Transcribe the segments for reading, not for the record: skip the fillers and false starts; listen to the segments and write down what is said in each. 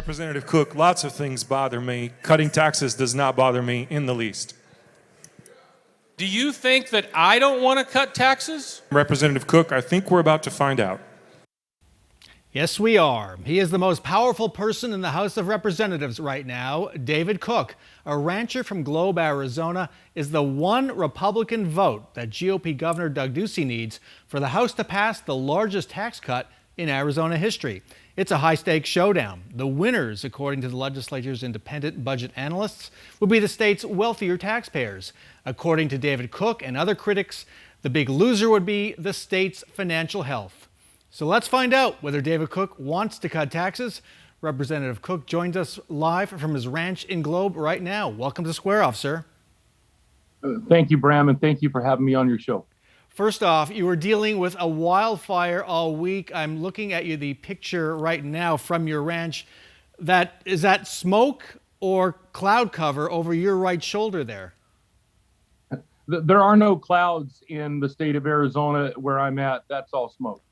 Representative Cook, lots of things bother me. Cutting taxes does not bother me in the least. Do you think that I don't want to cut taxes? Representative Cook, I think we're about to find out. Yes, we are. He is the most powerful person in the House of Representatives right now. David Cook, a rancher from Globe, Arizona, is the one Republican vote that GOP Governor Doug Ducey needs for the House to pass the largest tax cut in Arizona history. It's a high-stakes showdown. The winners, according to the legislature's independent budget analysts, will be the state's wealthier taxpayers. According to David Cook and other critics, the big loser would be the state's financial health. So let's find out whether David Cook wants to cut taxes. Representative Cook joins us live from his ranch in Globe right now. Welcome to Square Off, sir. Thank you, Bram, and thank you for having me on your show. First off, you were dealing with a wildfire all week. I'm looking at the picture right now from your ranch. Is that smoke or cloud cover over your right shoulder there? There are no clouds in the state of Arizona where I'm at. That's all smoke.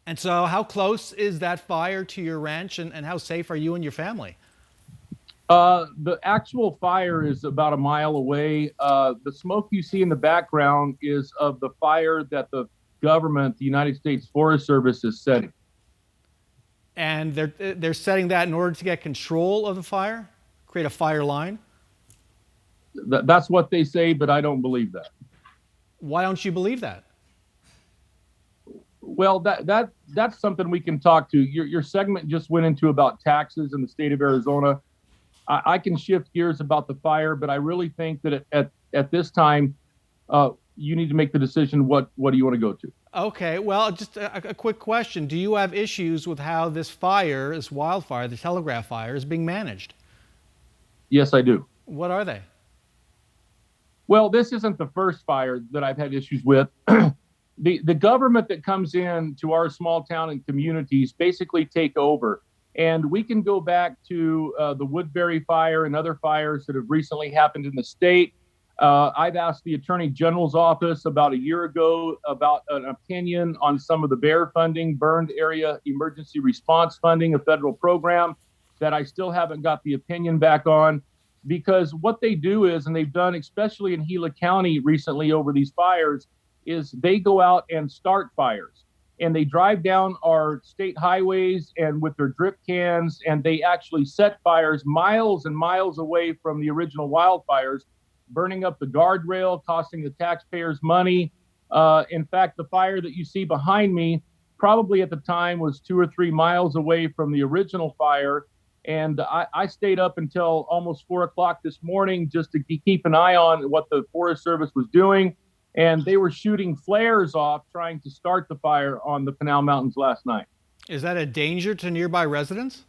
And so how close is that fire to your ranch, and how safe are you and your family? The actual fire is about a mile away. The smoke you see in the background is of the fire that the government, the United States Forest Service, is setting. And they're setting that in order to get control of the fire, create a fire line? That's what they say, but I don't believe that. Why don't you believe that? Well, that's something we can talk to. Your segment just went into about taxes in the state of Arizona. I can shift gears about the fire, but I really think that at this time, you need to make the decision. What do you want to go to? Okay, well, just a quick question. Do you have issues with how this fire, this wildfire, the telegraph fire, is being managed? Yes, I do. What are they? Well, this isn't the first fire that I've had issues with. The government that comes in to our small town and communities basically take over. And we can go back to the Woodbury fire and other fires that have recently happened in the state. I've asked the Attorney General's office about a year ago about an opinion on some of the BEAR funding, Burned Area Emergency Response Funding, a federal program that I still haven't got the opinion back on. Because what they do is, and they've done especially in Gila County recently over these fires, is they go out and start fires. And they drive down our state highways and with their drip cans, and they actually set fires miles and miles away from the original wildfires, burning up the guardrail, costing the taxpayers money. In fact, the fire that you see behind me probably at the time was 2 or 3 miles away from the original fire. And I stayed up until almost 4 o'clock this morning just to keep an eye on what the Forest Service was doing. And they were shooting flares off trying to start the fire on the Pinal Mountains last night. Is that a danger to nearby residents?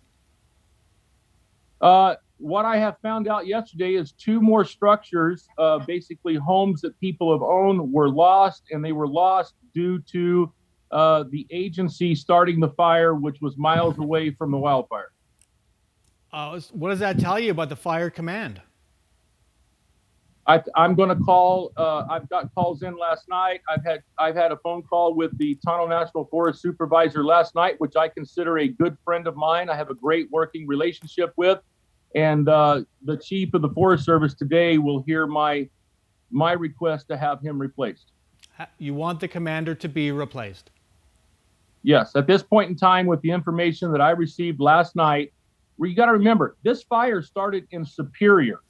What I have found out yesterday is 2 more structures, basically homes that people have owned, were lost, and they were lost due to the agency starting the fire, which was miles away from the wildfire. What does that tell you about the fire command? I'm going to call. I've got calls in last night. I've had a phone call with the Tonto National Forest supervisor last night, which I consider a good friend of mine. I have a great working relationship with, and the chief of the Forest Service today will hear my request to have him replaced. You want the commander to be replaced? Yes. At this point in time, with the information that I received last night, where you got to remember, this fire started in Superior.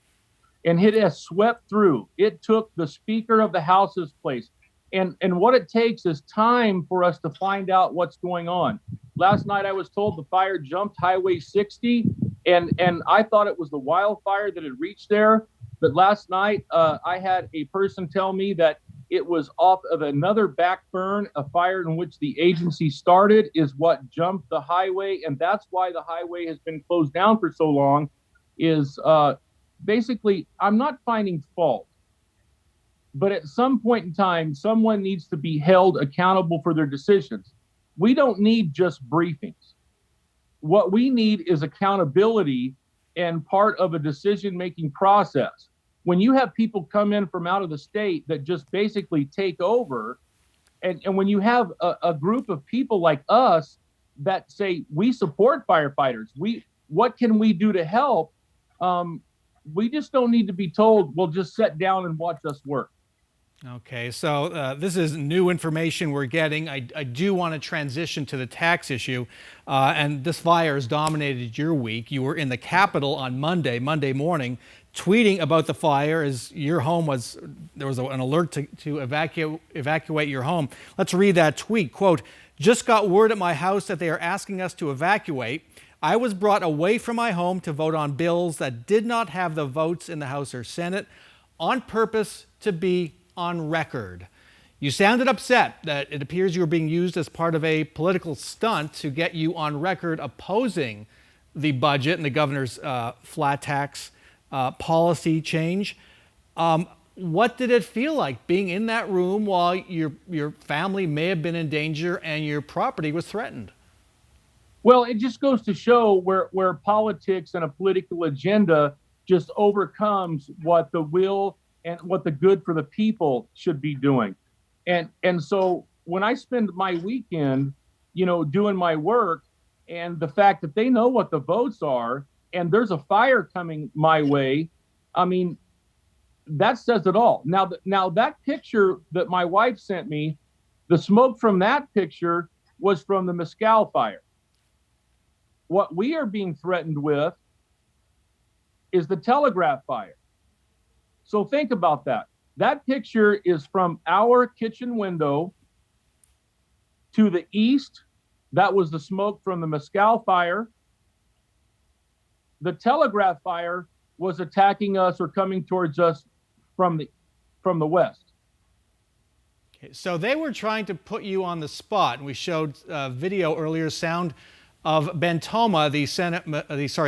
And it has swept through. It took the Speaker of the House's place. And what it takes is time for us to find out what's going on. Last night, I was told the fire jumped Highway 60, and I thought it was the wildfire that had reached there. But last night, I had a person tell me that it was off of another back burn, a fire in which the agency started is what jumped the highway. And that's why the highway has been closed down for so long is basically, I'm not finding fault, but at some point in time, someone needs to be held accountable for their decisions. We don't need just briefings. What we need is accountability and part of a decision-making process. When you have people come in from out of the state that just basically take over, and when you have a group of people like us that say we support firefighters, what can we do to help? We just don't need to be told, well, just sit down and watch us work. Okay, so this is new information we're getting. I do want to transition to the tax issue, and this fire has dominated your week. You were in the Capitol on Monday morning, tweeting about the fire as your home was, there was an alert to evacuate your home. Let's read that tweet. Quote, "Just got word at my house that they are asking us to evacuate. I was brought away from my home to vote on bills that did not have the votes in the House or Senate on purpose to be on record." You sounded upset that it appears you were being used as part of a political stunt to get you on record opposing the budget and the governor's flat tax policy change. What did it feel like being in that room while your family may have been in danger and your property was threatened? Well, it just goes to show where politics and a political agenda just overcomes what the will and what the good for the people should be doing. And so when I spend my weekend, doing my work, and the fact that they know what the votes are, and there's a fire coming my way, I mean, that says it all. Now that picture that my wife sent me, the smoke from that picture was from the Fiscal fire. What we are being threatened with is the Telegraph fire. So think about that. That picture is from our kitchen window to the east. That was the smoke from the Fiscal fire. The Telegraph fire was attacking us or coming towards us from the west. Okay, so they were trying to put you on the spot, and we showed video earlier, sound of Ben Toma, the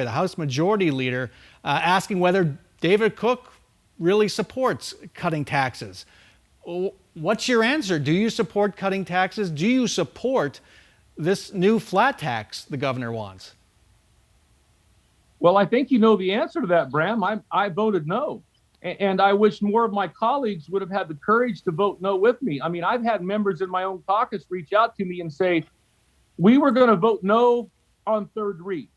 House Majority Leader, asking whether David Cook really supports cutting taxes. What's your answer? Do you support cutting taxes? Do you support this new flat tax the governor wants? Well, I think you know the answer to that, Bram. I voted no. And I wish more of my colleagues would have had the courage to vote no with me. I mean, I've had members in my own caucus reach out to me and say, we were going to vote no on third read.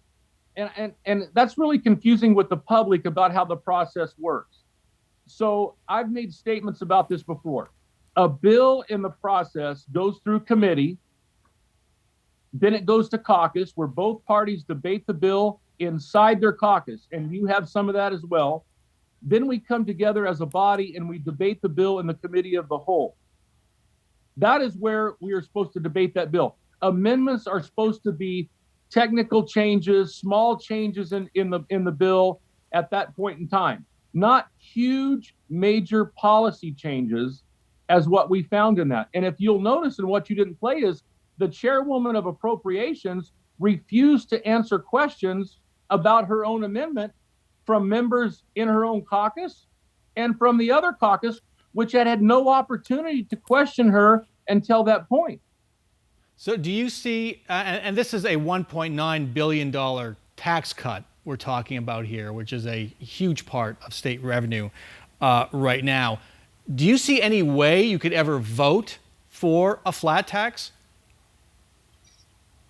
And that's really confusing with the public about how the process works. So I've made statements about this before. A bill in the process goes through committee, then it goes to caucus, where both parties debate the bill inside their caucus, and you have some of that as well. Then we come together as a body and we debate the bill in the committee of the whole. That is where we are supposed to debate that bill. Amendments are supposed to be technical changes, small changes in the bill at that point in time, not huge major policy changes as what we found in that. And if you'll notice, and what you didn't play is the chairwoman of appropriations refused to answer questions about her own amendment from members in her own caucus and from the other caucus, which had no opportunity to question her until that point. So do you see, and this is a $1.9 billion tax cut we're talking about here, which is a huge part of state revenue right now. Do you see any way you could ever vote for a flat tax?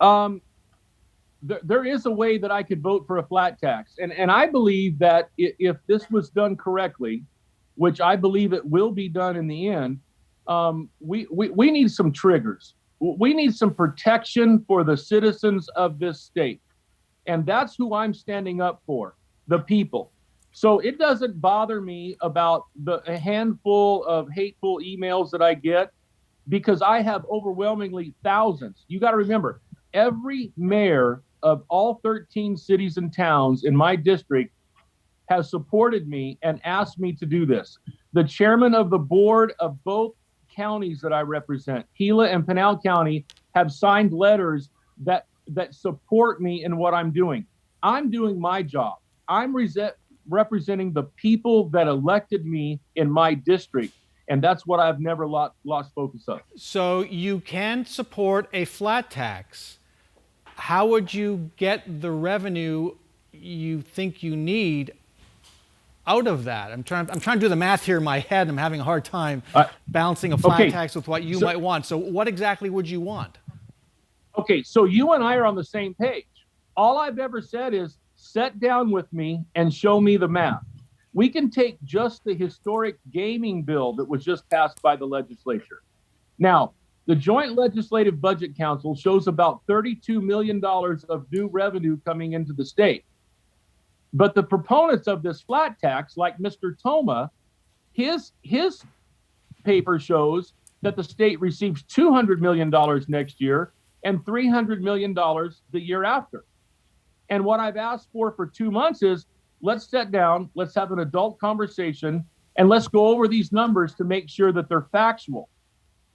There is a way that I could vote for a flat tax. And I believe that if this was done correctly, which I believe it will be done in the end, we need some triggers. We need some protection for the citizens of this state. And that's who I'm standing up for, the people. So it doesn't bother me about a handful of hateful emails that I get, because I have overwhelmingly thousands. You got to remember, every mayor of all 13 cities and towns in my district has supported me and asked me to do this. The chairman of the board of both counties that I represent, Gila and Pinal County, have signed letters that support me in what I'm doing. I'm doing my job. I'm representing the people that elected me in my district. And that's what I've never lost focus of. So you can support a flat tax. How would you get the revenue you think you need out of that? I'm trying to do the math here in my head. I'm having a hard time balancing a flat tax with what you might want. So what exactly would you want? Okay, so you and I are on the same page. All I've ever said is sit down with me and show me the math. We can take just the historic gaming bill that was just passed by the legislature. Now, the Joint Legislative Budget Council shows about $32 million of new revenue coming into the state. But the proponents of this flat tax, like Mr. Toma, his paper shows that the state receives $200 million next year and $300 million the year after. And what I've asked for 2 months is, let's sit down, let's have an adult conversation, and let's go over these numbers to make sure that they're factual.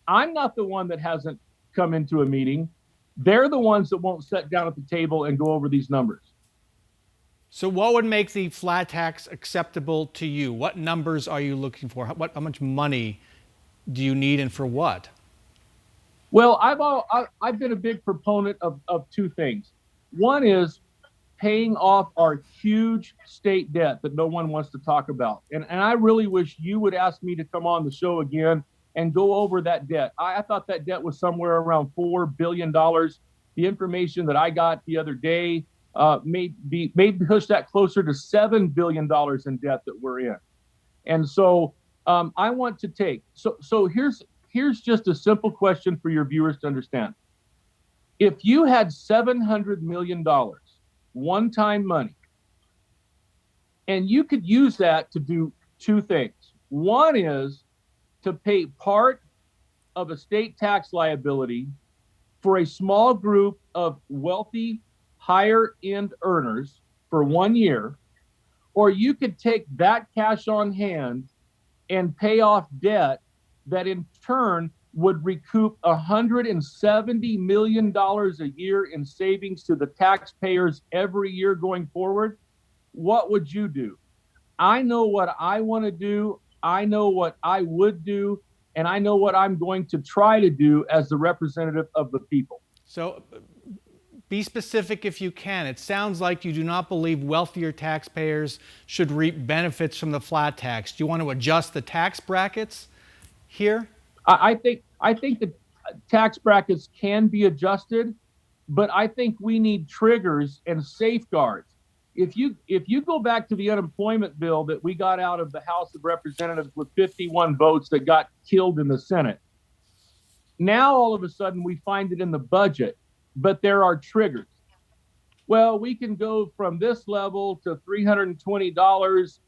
I'm not the one that hasn't come into a meeting. They're the ones that won't sit down at the table and go over these numbers. So what would make the flat tax acceptable to you? What numbers are you looking for? How much money do you need and for what? Well, I've been a big proponent of two things. One is paying off our huge state debt that no one wants to talk about. And I really wish you would ask me to come on the show again and go over that debt. I thought that debt was somewhere around $4 billion. The information that I got the other day may push that closer to $7 billion in debt that we're in. And so I want to take, so here's just a simple question for your viewers to understand. If you had $700 million one-time money, and you could use that to do two things. One is to pay part of a state tax liability for a small group of wealthy, higher-end earners for 1 year, or you could take that cash on hand and pay off debt that in turn would recoup $170 million a year in savings to the taxpayers every year going forward. What would you do? I know what I want to do. I know what I would do. And I know what I'm going to try to do as the representative of the people. So be specific if you can. It sounds like you do not believe wealthier taxpayers should reap benefits from the flat tax. Do you want to adjust the tax brackets here? I think the tax brackets can be adjusted, but I think we need triggers and safeguards. If you go back to the unemployment bill that we got out of the House of Representatives with 51 votes that got killed in the Senate, now all of a sudden we find it in the budget, but there are triggers. Well, we can go from this level to $320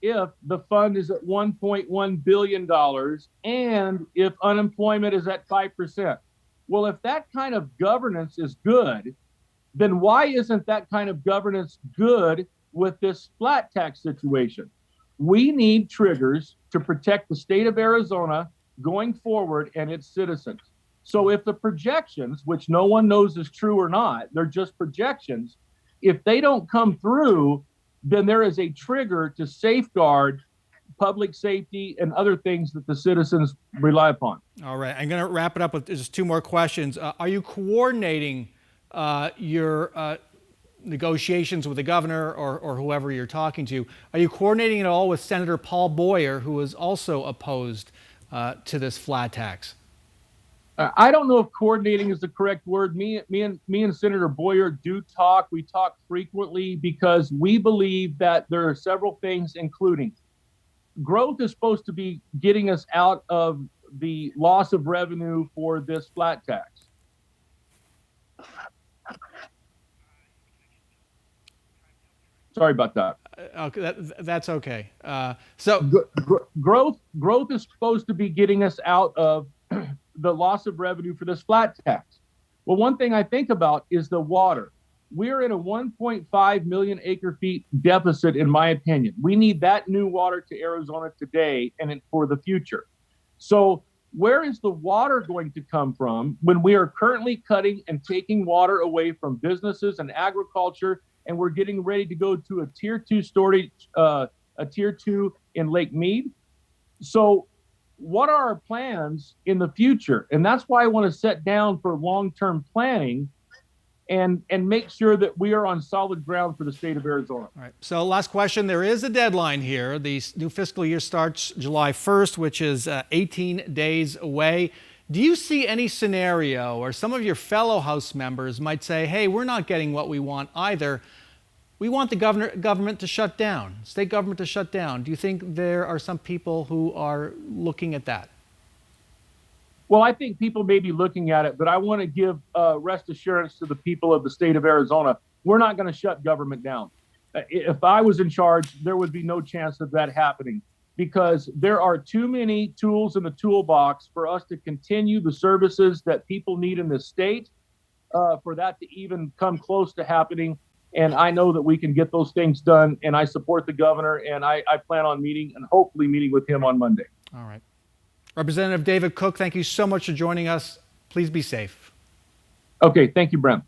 if the fund is at $1.1 billion and if unemployment is at 5%. Well, if that kind of governance is good, then why isn't that kind of governance good with this flat tax situation? We need triggers to protect the state of Arizona going forward and its citizens. So if the projections, which no one knows is true or not, they're just projections, if they don't come through, then there is a trigger to safeguard public safety and other things that the citizens rely upon. All right, I'm going to wrap it up with just two more questions. Are you coordinating your negotiations with the governor or whoever you're talking to? Are you coordinating at all with Senator Paul Boyer, who is also opposed to this flat tax? I don't know if coordinating is the correct word. Me and Senator Boyer do talk. We talk frequently because we believe that there are several things, including growth is supposed to be getting us out of the loss of revenue for this flat tax. Sorry about that. Okay, that's okay. Growth is supposed to be getting us out of the loss of revenue for this flat tax. Well, one thing I think about is the water. We're in a 1.5 million acre feet deficit, in my opinion. We need that new water to Arizona today and for the future. So where is the water going to come from when we are currently cutting and taking water away from businesses and agriculture, and we're getting ready to go to a tier 2 storage, a tier 2 in Lake Mead? So what are our plans in the future? And that's why I want to sit down for long-term planning and make sure that we are on solid ground for the state of Arizona. All right. So last question. There is a deadline here. The new fiscal year starts July 1st, which is 18 days away. Do you see any scenario where some of your fellow House members might say, hey, we're not getting what we want either. We want the government to shut down, state government to shut down. Do you think there are some people who are looking at that? Well, I think people may be looking at it, but I want to give rest assurance to the people of the state of Arizona. We're not going to shut government down. If I was in charge, there would be no chance of that happening, because there are too many tools in the toolbox for us to continue the services that people need in this state, for that to even come close to happening. And I know that we can get those things done, and I support the governor, and I plan on meeting and hopefully meeting with him on Monday. All right. Representative David Cook, thank you so much for joining us. Please be safe. Okay, thank you, Brent.